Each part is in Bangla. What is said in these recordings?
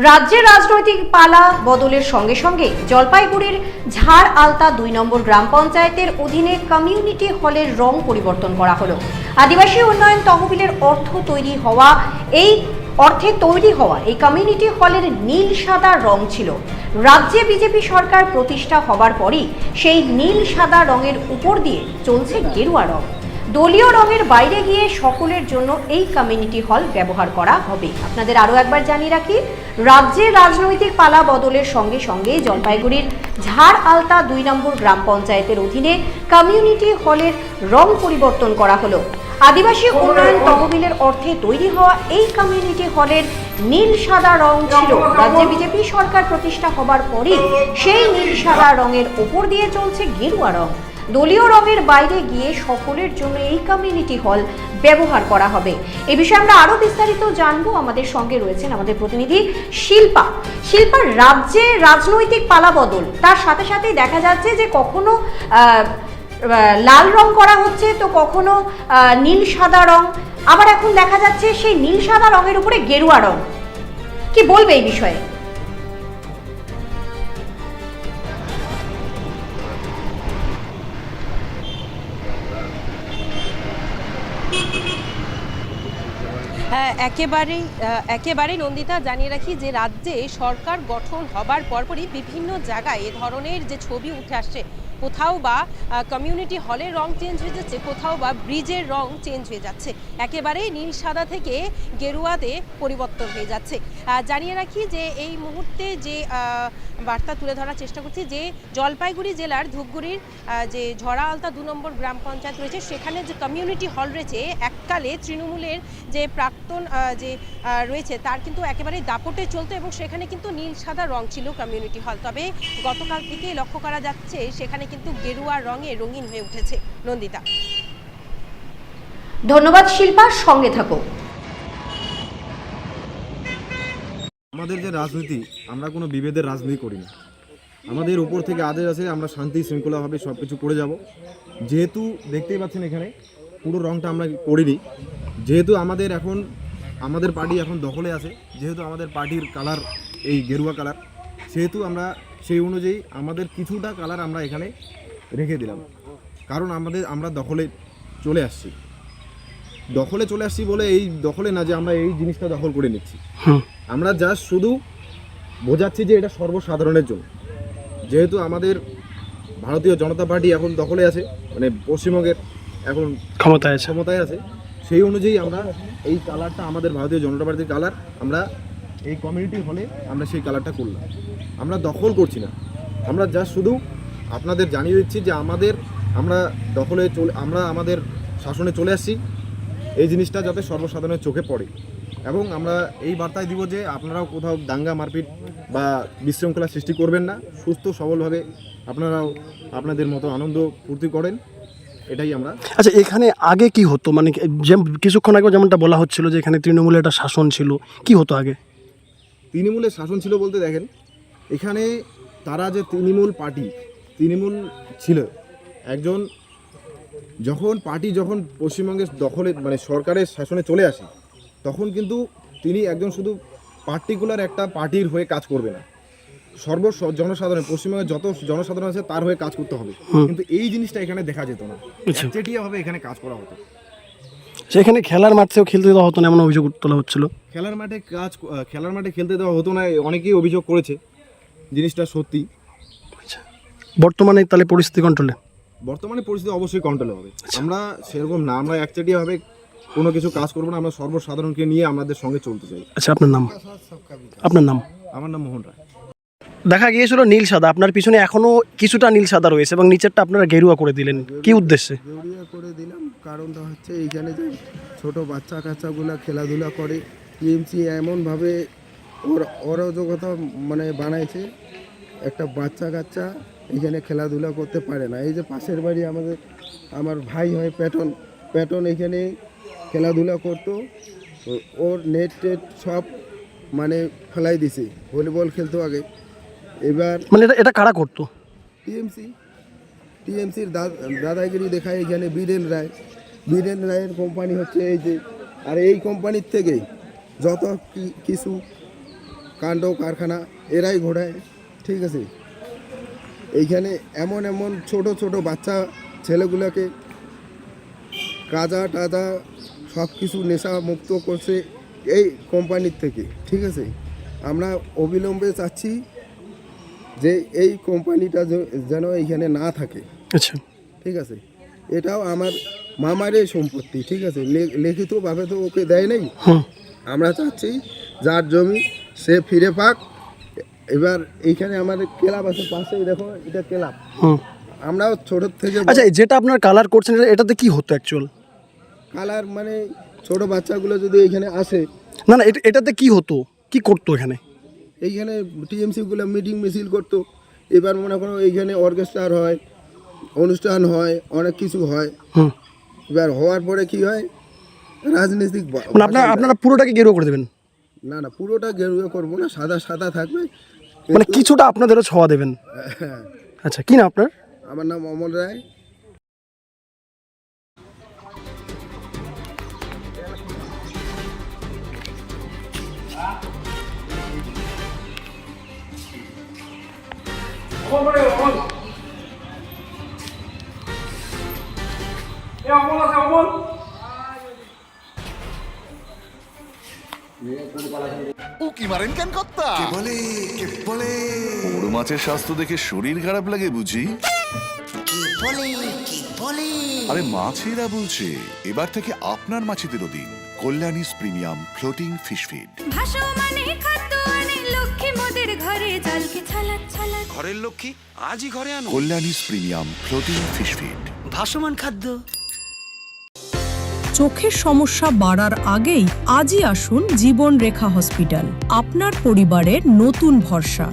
রাজ্যের রাজনৈতিক পালা বদলের সঙ্গে সঙ্গে জলপাইগুড়ির ঝাড় আলতা ২ নম্বর গ্রাম পঞ্চায়েতের অধীনে কমিউনিটি হলের রং পরিবর্তন করা হলো। আদিবাসী উন্নয়ন তহবিলের অর্থে তৈরি হওয়া এই কমিউনিটি হলের নীল সাদা রং ছিল। রাজ্যে বিজেপি সরকার প্রতিষ্ঠা হবার পরই সেই নীল সাদা রঙের উপর দিয়ে চলছে গেরুয়া রং। দলীয় রঙের বাইরে গিয়ে সকলের জন্য এই কমিউনিটি হল ব্যবহার করা হবে। আপনাদের আরও একবার জানিয়ে রাখি, রাজ্যের রাজনৈতিক পালা বদলের সঙ্গে সঙ্গে জলপাইগুড়ির ঝাড় আলতা ২ নম্বর গ্রাম পঞ্চায়েতের অধীনে কমিউনিটি হলের রং পরিবর্তন করা হলো। আদিবাসী উন্নয়ন তহবিলের অর্থে তৈরি হওয়া এই কমিউনিটি হলের নীল সাদা রং ছিল। রাজ্যে বিজেপি সরকার প্রতিষ্ঠা হবার পরই সেই নীল সাদা রঙের ওপর দিয়ে চলছে গেরুয়া রং। দলীয় রঙের বাইরে গিয়ে সকলের জন্য এই কমিউনিটি হল ব্যবহার করা হবে। এ বিষয়ে আমরা আরো বিস্তারিত জানবো। আমাদের সঙ্গে রয়েছেন আমাদের প্রতিনিধি শিল্পা। রাজ্যে রাজনৈতিক পালা বদল, তার সাথে সাথে দেখা যাচ্ছে যে কখনো লাল রং করা হচ্ছে, তো কখনো নীল সাদা রং, আবার এখন দেখা যাচ্ছে সেই নীল সাদা রঙের উপরে গেরুয়া রং। কি বলবে এই বিষয়ে? একেবারেই নন্দিতা, জানিয়ে রাখি যে রাজ্যে সরকার গঠন হবার পরপরই বিভিন্ন জায়গায় এ ধরনের যে ছবি উঠে আসছে, কোথাও বা কমিউনিটি হলের রং চেঞ্জ হয়ে যাচ্ছে, কোথাও বা ব্রিজের রং চেঞ্জ হয়ে যাচ্ছে, একেবারেই নীল সাদা থেকে গেরুয়াতে পরিবর্তন হয়ে যাচ্ছে। জানিয়ে রাখি যে এই মুহূর্তে যে বার্তা তুলে ধরার চেষ্টা করছি যে জলপাইগুড়ি জেলার ধূপগুড়ির যে ঝড়া আলতা ২ নম্বর গ্রাম পঞ্চায়েত রয়েছে, সেখানে যে কমিউনিটি হল রয়েছে, এককালে তৃণমূলের যে প্রাক্তন যে রয়েছে তার কিন্তু একেবারেই দাপটে চলতো এবং সেখানে কিন্তু নীল সাদা রং ছিল কমিউনিটি হল। তবে গতকাল থেকে লক্ষ্য করা যাচ্ছে সেখানে কিন্তু গেরুয়া রঙে রঙিন হয়ে উঠেছে। নন্দিতা, ধন্যবাদ শিল্পা, সঙ্গে থাকো। আমাদের যে রাজনীতি, আমরা কোনো বিভেদের রাজনীতি করি না। আমাদের উপর থেকে আদেশ আছে, আমরা শান্তি শৃঙ্খলাভাবে সব কিছু করে যাব। যেহেতু দেখতেই পাচ্ছেন এখানে পুরো রঙটা আমরা করিনি, যেহেতু আমাদের পার্টি এখন দখলে আছে, যেহেতু আমাদের পার্টির কালার এই গেরুয়া কালার, সেহেতু আমরা সেই অনুযায়ী আমাদের কিছুটা কালার আমরা এখানে রেখে দিলাম। কারণ আমরা দখলে চলে আসছি বলে এই দখলে না যে আমরা এই জিনিসটা দখল করে নিচ্ছি। আমরা জাস্ট শুধু বোঝাচ্ছি যে এটা সর্বসাধারণের জন্য। যেহেতু আমাদের ভারতীয় জনতা পার্টি এখন দখলে আছে, মানে পশ্চিমবঙ্গের এখন ক্ষমতায় আছে, সেই অনুযায়ী আমরা এই কালারটা, আমাদের ভারতীয় জনতা পার্টির কালার, আমরা এই কমিউনিটি হলে আমরা সেই কালারটা করলাম। আমরা দখল করছি না, আমরা জাস্ট শুধু আপনাদের জানিয়ে দিচ্ছি যে আমরা আমাদের শাসনে চলে আসছি। এই জিনিসটা যাতে সর্বসাধারণের চোখে পড়ে এবং আমরা এই বার্তায় দিব যে আপনারাও কোথাও দাঙ্গা মারপিট বা বিশৃঙ্খলা সৃষ্টি করবেন না, সুস্থ সবলভাবে আপনারাও আপনাদের মতো আনন্দ ফুর্তি করেন, এটাই আমরা। আচ্ছা, এখানে আগে কি হতো? মানে কিছুক্ষণ আগে যেমনটা বলা হচ্ছিল যে এখানে তৃণমূলের একটা শাসন ছিল, কি হতো আগে? তৃণমূলের শাসন ছিল বলতে দেখেন, এখানে তারা যে তৃণমূল ছিল একজন, যখন পশ্চিমবঙ্গের দখলে মানে সরকারের শাসনে চলে আসে, তখন কিন্তু তিনি একজন শুধু পার্টিকুলার একটা পার্টির হয়ে কাজ করবে না, জনসাধারণ, পশ্চিমবঙ্গের যত জনসাধারণ আছে তার হয়ে কাজ করতে হবে। কিন্তু এই জিনিসটা এখানে দেখা যেত না, একচেটিয়াভাবে এখানে কাজ করা হতো। সেখানে খেলার মাঠেও খেলতে দেওয়া হতো না, এমন অভিযোগ তোলা হচ্ছিল। খেলার মাঠে খেলতে দেওয়া হতো না, অনেকেই অভিযোগ করেছে, জিনিসটা সত্যি। বর্তমানে তাহলে পরিস্থিতি কন্ট্রোলে? বর্তমানে পরিস্থিতি অবশ্যই কন্ট্রোলে হবে। আমরা সেরকম না, আমরা একচেটিয়াভাবে কোনো কিছু কাজ করবো না, আমরা সর্বসাধারণকে নিয়ে আমাদের সঙ্গে চলতে চাই। আচ্ছা, আপনার নাম? আমার নাম মোহন রায়। দেখা গিয়েছিল নীল সাদা, আপনার পিছনে এখনো কিছুটা নীল সাদা রয়েছে এবং নিচেরটা আপনারা গেরুয়া করে দিলেন, কি উদ্দেশ্যে? গেরুয়া করে দিলাম কারণটা হচ্ছে এইখানে যে ছোট বাচ্চা কাচ্চাগুলো খেলাধুলা করে, টিএমসি এমনভাবে অরাজকতা মানে বানাইছে, একটা বাচ্চা কাচ্চা এখানে খেলাধুলা করতে পারে না। এই যে পাশের বাড়ি আমার ভাই হয় প্যাটন এখানে খেলাধুলা করতো, ওর নেট সব মানে ফেলাই দিছে, ভলিবল খেলতো আগে। এবার মানে এটা কারা করতো? টিএমসির দাদাগিরি দেখায় এখানে বীরেন রায়ের কোম্পানি হচ্ছে এই যে, আর এই কোম্পানির থেকেই যত কিছু কাণ্ড কারখানা এরাই ঘোরায়, ঠিক আছে। এইখানে এমন এমন ছোট ছোট বাচ্চা ছেলেগুলোকে গাঁজা টাজা সব কিছু নেশা মুক্ত করছে এই কোম্পানির থেকে, ঠিক আছে। আমরা অবিলম্বে চাচ্ছি যে এই কোম্পানিটা যেন এইখানে না থাকে, আচ্ছা, ঠিক আছে। এটাও আমার মামারই সম্পত্তি, ঠিক আছে, লিখিতভাবে তো ওকে দেয় নেই। হুম, আমরা চাচ্ছি যার জমি সে ফিরে পাক। এবার এইখানে আমাদের ক্লাব আছে পাশেই, দেখো এটা ক্লাব। হুম। আমরাও ছোট থেকে আচ্ছা, যেটা আপনার কালার করছেন এটাতে কি হতো অ্যাকচুয়াল? কালার মানে ছোট বাচ্চাগুলো যদি এইখানে আসে, না না, এটাতে কি হতো, কি করতো এখানে? এইখানে টিএমসিগুলো মিটিং মিছিল করতো। এবার মনে করো এইখানে অর্কেস্ট্রার হয়, অনুষ্ঠান হয়, অনেক কিছু হয়। হুম, এবার হওয়ার পরে কি হয়, রাজনৈতিক মানে আপনারা পুরোটাকে গেরুয়া করে দেবেন? না না, পুরোটা গেরুয়া করবো না, সাদা সাদা থাকবে। মানে কিছুটা আপনাদেরও ছোঁয়া দেবেন? হ্যাঁ। আচ্ছা, কি না আপনার? আমার নাম অমল রায়। উকি মারেন কেন কর্তা? বড় মাছের স্বাস্থ্য দেখে শরীর খারাপ লাগে বুঝি? আরে মাছেরা বলছে এবার থেকে আপনার মাছেদেরও দিন কল্যাণীস প্রিমিয়াম ফ্লোটিং ফিশ ফিড। ঘরের লক্ষ্মী আজই ঘরে আনো। কল্যাণীস প্রিমিয়াম ফ্লোটিং ফিশ ফিড ভাসমান খাদ্য। চোখের সমস্যা বাড়ার আগেই আজই আসুন জীবন রেখা হসপিটাল, আপনার পরিবারের নতুন ভরসা।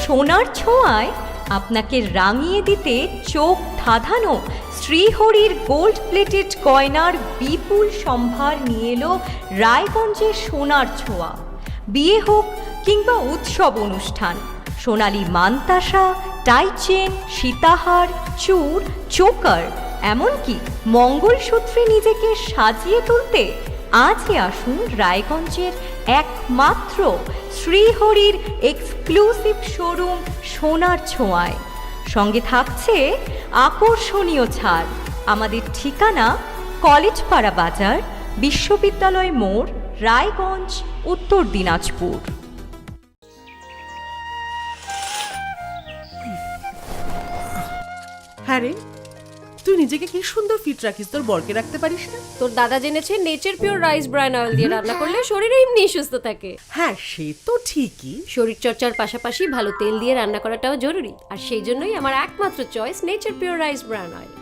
সোনার ছোঁয়ায় আপনাকে রাঙিয়ে দিতে চোখ ধাঁধানো শ্রীহরির গোল্ড প্লেটেড গয়নার বিপুল সম্ভার নিয়ে এলো রায়গঞ্জের সোনার ছোঁয়া। বিয়ে হোক কিংবা উৎসব অনুষ্ঠান, সোনালী মানতাসা, টাইচেন, সীতাহার, চূড়, চোকার, এমনকি মঙ্গলসূত্রে নিজেকে সাজিয়ে তুলতে আজই আসুন রায়গঞ্জের একমাত্র শ্রীহরির এক্সক্লুসিভ শোরুম সোনার ছোঁয়ায়। সঙ্গে থাকছে আকর্ষণীয় ছাড়। আমাদের ঠিকানা কলেজপাড়া বাজার, বিশ্ববিদ্যালয় মোড়, রায়গঞ্জ, উত্তর দিনাজপুর। হ্যাঁ রে, তুই নিজেকে কি সুন্দর ফিট রাখিস, তোর বরকে রাখতে পারিস না? তোর দাদা জেনেছে nature pure rice bran oil দিয়ে রান্না করলে শরীর এমনি সুস্থ থাকে। হ্যাঁ, সে তো ঠিকই। শরীর চর্চার পাশাপাশি ভালো তেল দিয়ে রান্না করাটাও জরুরি, আর সেই জন্যই আমার একমাত্র choice nature pure rice bran oil.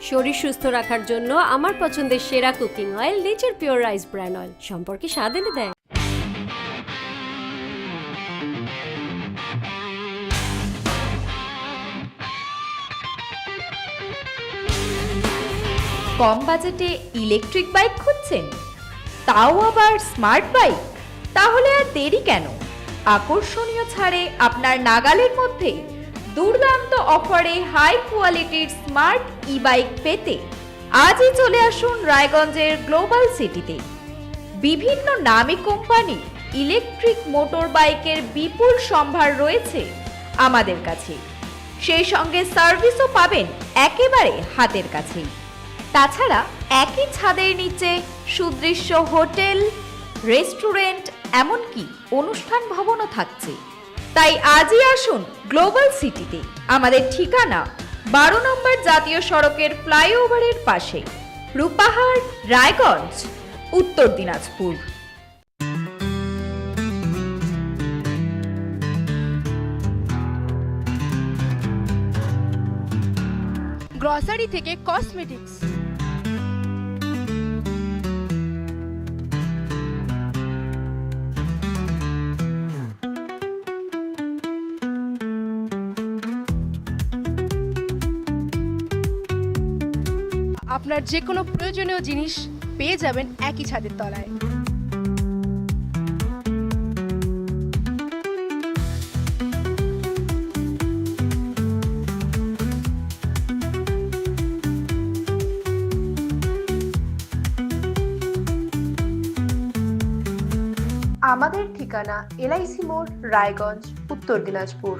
শরীর সুস্থ রাখার জন্য আমার পছন্দের সেরা cooking oil nature pure rice bran oil, সম্পর্কে স্বাদ এনে দেয়। কম বাজেটে ইলেকট্রিক বাইক খুঁজছেন, তাও আবার স্মার্ট বাইক? তাহলে আর দেরি কেন? আকর্ষণীয় ছাড়ে আপনার নাগালের মধ্যে দুর্দান্ত অফারে হাই কোয়ালিটির স্মার্ট ই বাইক পেতে আজই চলে আসুন রায়গঞ্জের গ্লোবাল সিটিতে। বিভিন্ন নামী কোম্পানি ইলেকট্রিক মোটর বাইকের বিপুল সম্ভার রয়েছে আমাদের কাছে। সেই সঙ্গে সার্ভিসও পাবেন একেবারে হাতের কাছেই। তাছাড়া একই ছাদের নিচে সুদৃশ্য হোটেল, রেস্টুরেন্ট, এমনকি অনুষ্ঠান ভবনও থাকছে। তাই আজই আসুন গ্লোবাল সিটিতে। আমাদের ঠিকানা 12 নম্বর জাতীয় সড়কের ফ্লাইওভারের পাশে, রূপাহার, রায়গঞ্জ, উত্তর দিনাজপুর। গ্রসারি থেকে কসমেটিক্স, আপনার যে কোনো প্রয়োজনীয় জিনিস পেয়ে যাবেন একই ছাদের তলায়। আমাদের ঠিকানা LIC মোড়, রায়গঞ্জ, উত্তর দিনাজপুর।